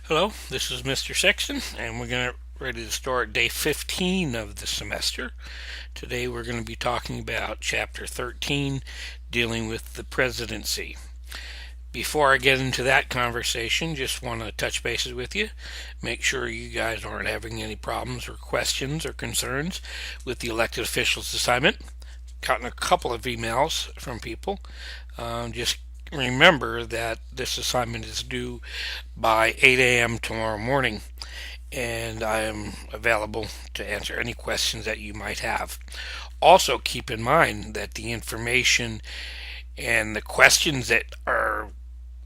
Hello, this is Mr. Sexton, and we're going to ready to start day 15 of the semester. Today we're going to be talking about Chapter 13, dealing with the presidency. Before I get into that conversation, just want to touch bases with you. Make sure you guys aren't having any problems or questions or concerns with the elected officials assignment. Gotten a couple of emails from people. Just remember that this assignment is due by 8 a.m. tomorrow morning, and I am available to answer any questions that you might have. Also, keep in mind that the information and the questions that are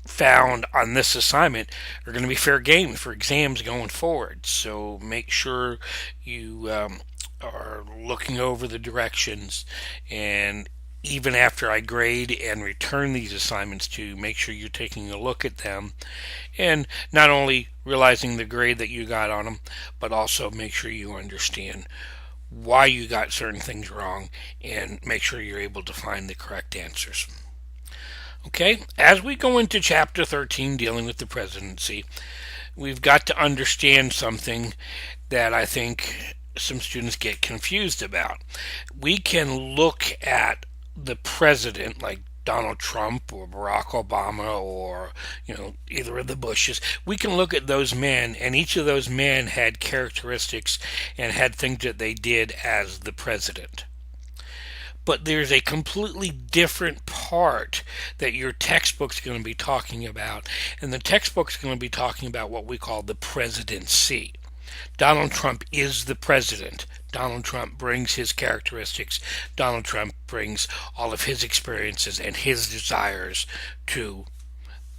found on this assignment are going to be fair game for exams going forward. So make sure you are looking over the directions, and even after I grade and return these assignments to you, make sure you're taking a look at them and not only realizing the grade that you got on them, but also make sure you understand why you got certain things wrong and make sure you're able to find the correct answers. Okay, as we go into chapter 13 dealing with the presidency, we've got to understand something that I think some students get confused about. We can look at the president, like Donald Trump or Barack Obama or either of the Bushes. We can look at those men, and each of those men had characteristics and had things that they did as the president. But there's a completely different part that your textbook's going to be talking about, and the textbook's going to be talking about what we call the presidency. Donald Trump is the president. Donald Trump brings his characteristics. Donald Trump brings all of his experiences and his desires to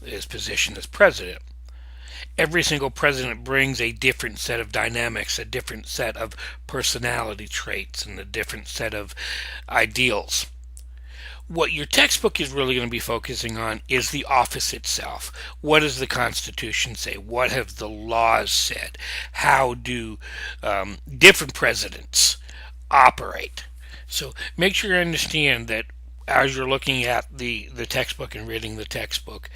his position as president. Every single president brings a different set of dynamics, a different set of personality traits, and a different set of ideals. What your textbook is really going to be focusing on is the office itself. What does the Constitution say? What have the laws said? How do different presidents operate? So make sure you understand that as you're looking at the textbook and reading the textbook,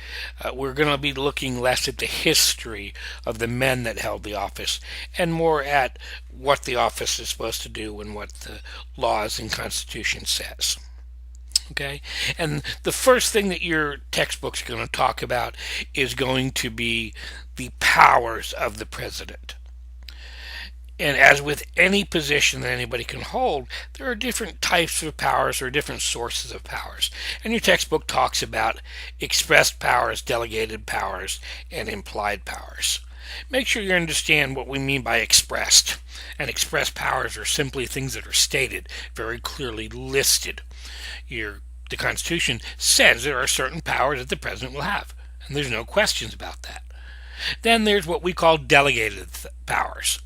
we're going to be looking less at the history of the men that held the office and more at what the office is supposed to do and what the laws and Constitution says. Okay, and the first thing that your textbook's going to talk about is going to be the powers of the president. And as with any position that anybody can hold, there are different types of powers or different sources of powers. And your textbook talks about expressed powers, delegated powers, and implied powers. Make sure you understand what we mean by expressed. And expressed powers are simply things that are stated, very clearly listed. The Constitution says there are certain powers that the president will have, and there's no questions about that. Then there's what we call delegated powers.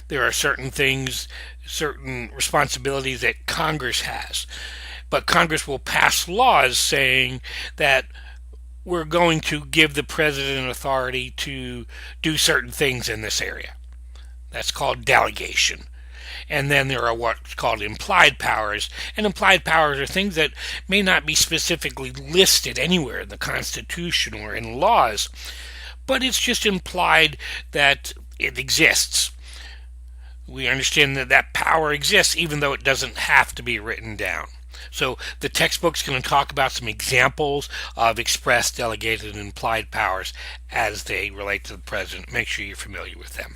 There are certain things, certain responsibilities that Congress has, but Congress will pass laws saying that we're going to give the president authority to do certain things in this area. That's called delegation. And then there are what's called implied powers. And implied powers are things that may not be specifically listed anywhere in the Constitution or in laws, but it's just implied that it exists. We understand that that power exists even though it doesn't have to be written down. So the textbook's going to talk about some examples of express, delegated, and implied powers as they relate to the president. Make sure you're familiar with them.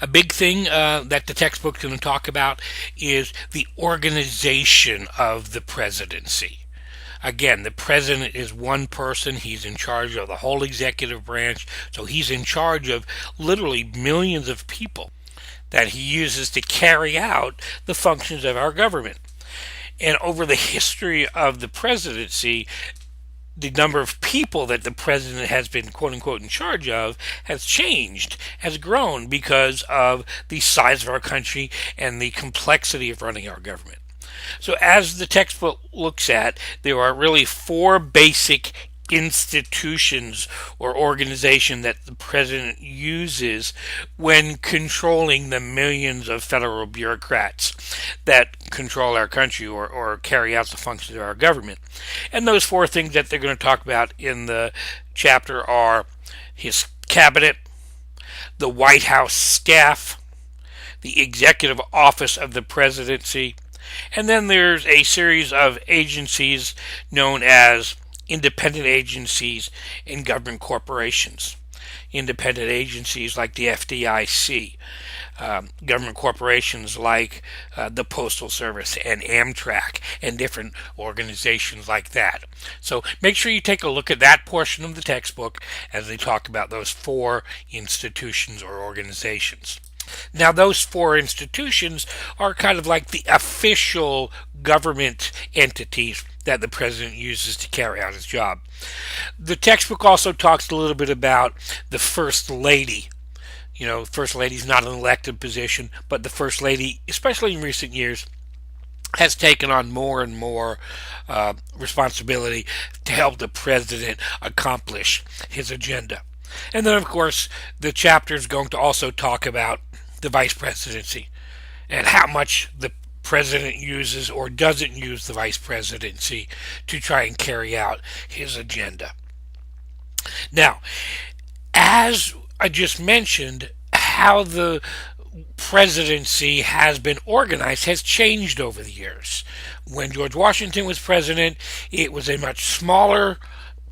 A big thing that the textbook's going to talk about is the organization of the presidency. Again, the president is one person. He's in charge of the whole executive branch, so he's in charge of literally millions of people that he uses to carry out the functions of our government. And over the history of the presidency, the number of people that the president has been quote unquote in charge of has changed, has grown because of the size of our country and the complexity of running our government. So as the textbook looks at, there are really four basic institutions or organization that the president uses when controlling the millions of federal bureaucrats that control our country or carry out the functions of our government. And those four things that they're going to talk about in the chapter are his cabinet, the White House staff, the executive office of the presidency, and then there's a series of agencies known as independent agencies and government corporations. Independent agencies like the FDIC, government corporations like the Postal Service and Amtrak, and different organizations like that. So make sure you take a look at that portion of the textbook as they talk about those four institutions or organizations. Now, those four institutions are kind of like the official government entities that the president uses to carry out his job. The textbook also talks a little bit about the First Lady. You know, First Lady is not an elected position, but the First Lady, especially in recent years, has taken on more and more responsibility to help the president accomplish his agenda. And then, of course, the chapter is going to also talk about the vice presidency and how much the president uses or doesn't use the vice presidency to try and carry out his agenda. Now, as I just mentioned, how the presidency has been organized has changed over the years. When George Washington was president, it was a much smaller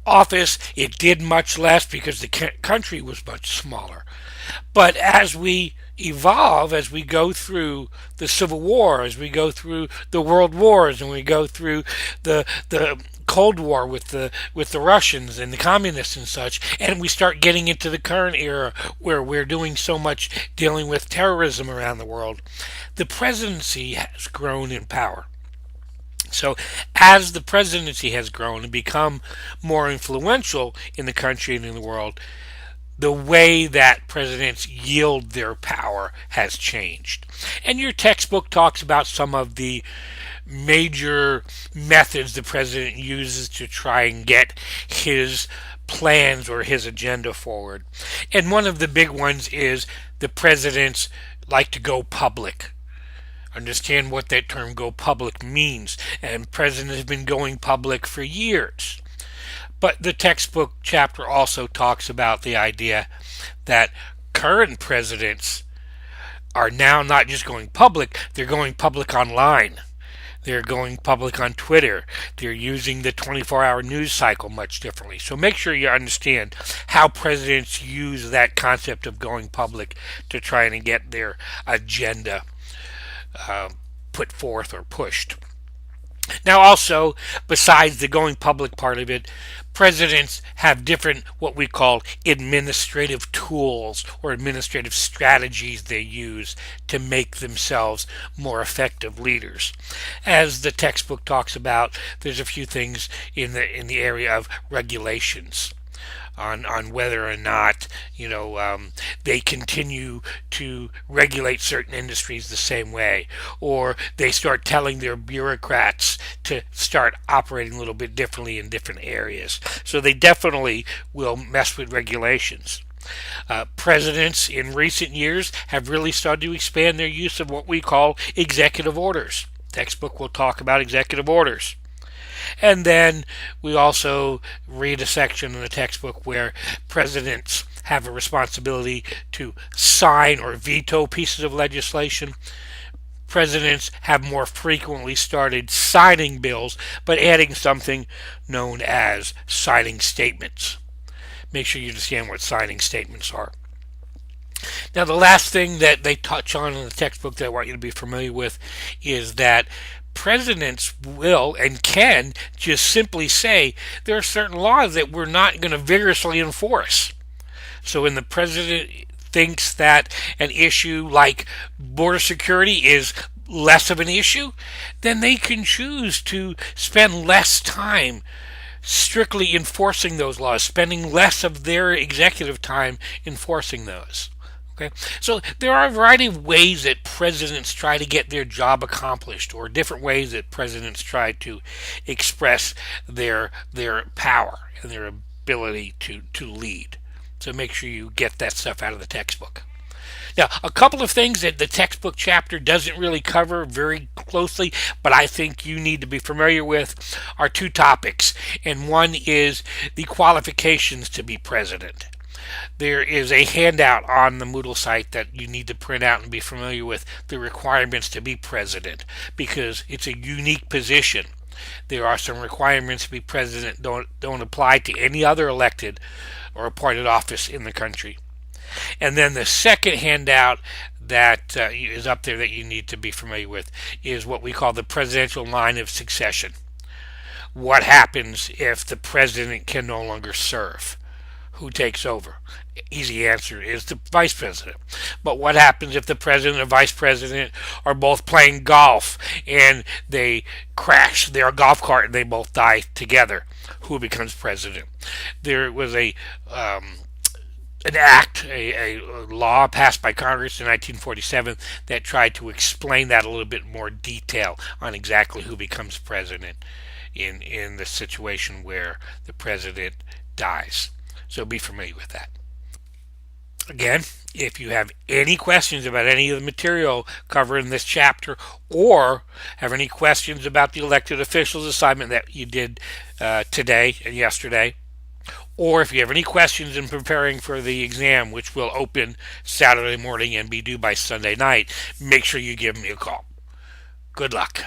office. It did much less because the country was much smaller. But as we evolve, as we go through the Civil War, as we go through the World Wars, and we go through the Cold War with the Russians and the communists and such, and we start getting into the current era where we're doing so much dealing with terrorism around the world, the presidency has grown in power. So as the presidency has grown and become more influential in the country and in the world, the way that presidents yield their power has changed. And your textbook talks about some of the major methods the president uses to try and get his plans or his agenda forward. And one of the big ones is the presidents like to go public. Understand what that term go public means. And presidents have been going public for years. But the textbook chapter also talks about the idea that current presidents are now not just going public, they're going public online. They're going public on Twitter. They're using the 24-hour news cycle much differently. So make sure you understand how presidents use that concept of going public to try and get their agenda put forth or pushed. Now also, besides the going public part of it, presidents have different what we call administrative tools or administrative strategies they use to make themselves more effective leaders. As the textbook talks about, there's a few things in the area of regulations. On whether or not they continue to regulate certain industries the same way, or they start telling their bureaucrats to start operating a little bit differently in different areas. So they definitely will mess with regulations. Presidents in recent years have really started to expand their use of what we call executive orders. Textbook will talk about executive orders. And then we also read a section in the textbook where presidents have a responsibility to sign or veto pieces of legislation. Presidents have more frequently started signing bills, but adding something known as signing statements. Make sure you understand what signing statements are. Now, the last thing that they touch on in the textbook that I want you to be familiar with is that presidents will and can just simply say there are certain laws that we're not going to vigorously enforce. So when the president thinks that an issue like border security is less of an issue, then they can choose to spend less time strictly enforcing those laws, spending less of their executive time enforcing those. Okay? So there are a variety of ways that presidents try to get their job accomplished, or different ways that presidents try to express their power and their ability to lead. So make sure you get that stuff out of the textbook. Now, a couple of things that the textbook chapter doesn't really cover very closely, but I think you need to be familiar with, are two topics. And one is the qualifications to be president. There is a handout on the Moodle site that you need to print out and be familiar with the requirements to be president because it's a unique position. There are some requirements to be president don't apply to any other elected or appointed office in the country. And then the second handout that is up there that you need to be familiar with is what we call the presidential line of succession. What happens if the president can no longer serve? Who takes over? Easy answer is the vice president. But what happens if the president and vice president are both playing golf and they crash their golf cart and they both die together? Who becomes president? There was an act, a law passed by Congress in 1947 that tried to explain that a little bit more detail on exactly who becomes president in the situation where the president dies. So be familiar with that. Again, if you have any questions about any of the material covered in this chapter or have any questions about the elected officials assignment that you did today and yesterday, or if you have any questions in preparing for the exam, which will open Saturday morning and be due by Sunday night, make sure you give me a call. Good luck.